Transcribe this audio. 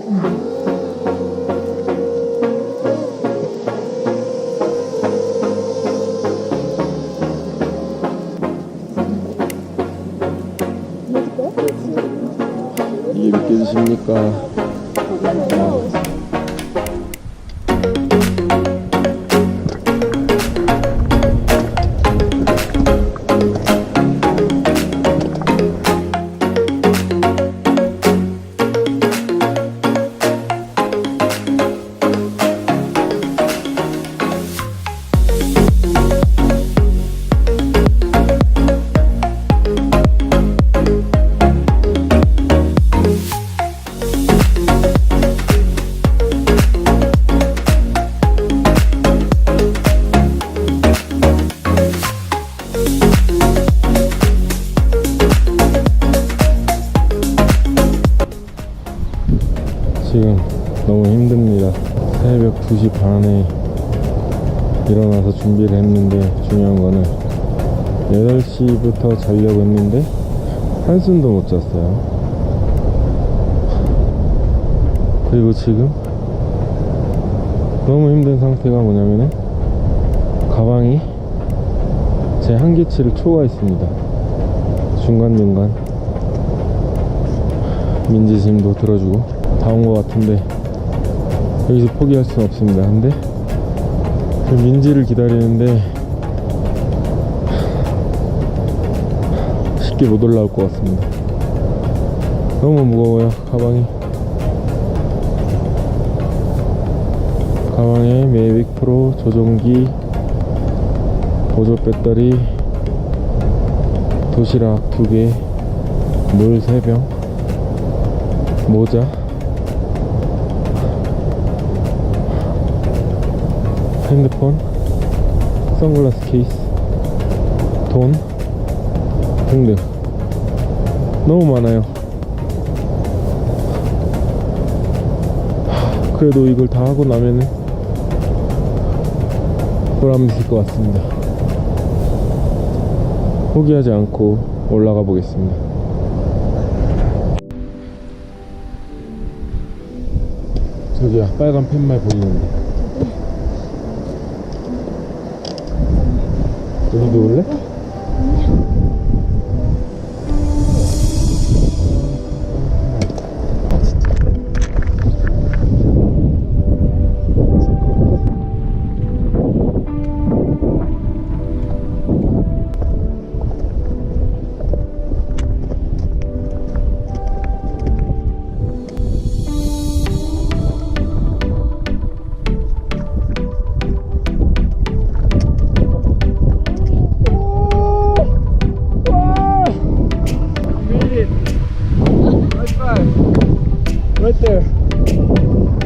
이게 믿겨지십니까? 지금 너무 힘듭니다. 새벽 2시 반에 일어나서 준비를 했는데, 중요한 거는 8시부터 자려고 했는데 한숨도 못 잤어요. 그리고 지금 너무 힘든 상태가 뭐냐면은 가방이 제 한계치를 초과했습니다. 중간중간 민지 짐도 들어주고 다 온 것 같은데 여기서 포기할 수는 없습니다. 근데 민지를 기다리는데 쉽게 못 올라올 것 같습니다. 너무 무거워요. 가방에 메이빅 프로, 조종기, 보조 배터리, 도시락 2개, 물 3병, 모자, 핸드폰, 선글라스 케이스, 돈 등등 너무 많아요. 그래도 이걸 다 하고 나면은 보람이 있을 것 같습니다. 포기하지 않고 올라가 보겠습니다. 저기야, 빨간 팻말 보이는데 여기도 올래? Right there.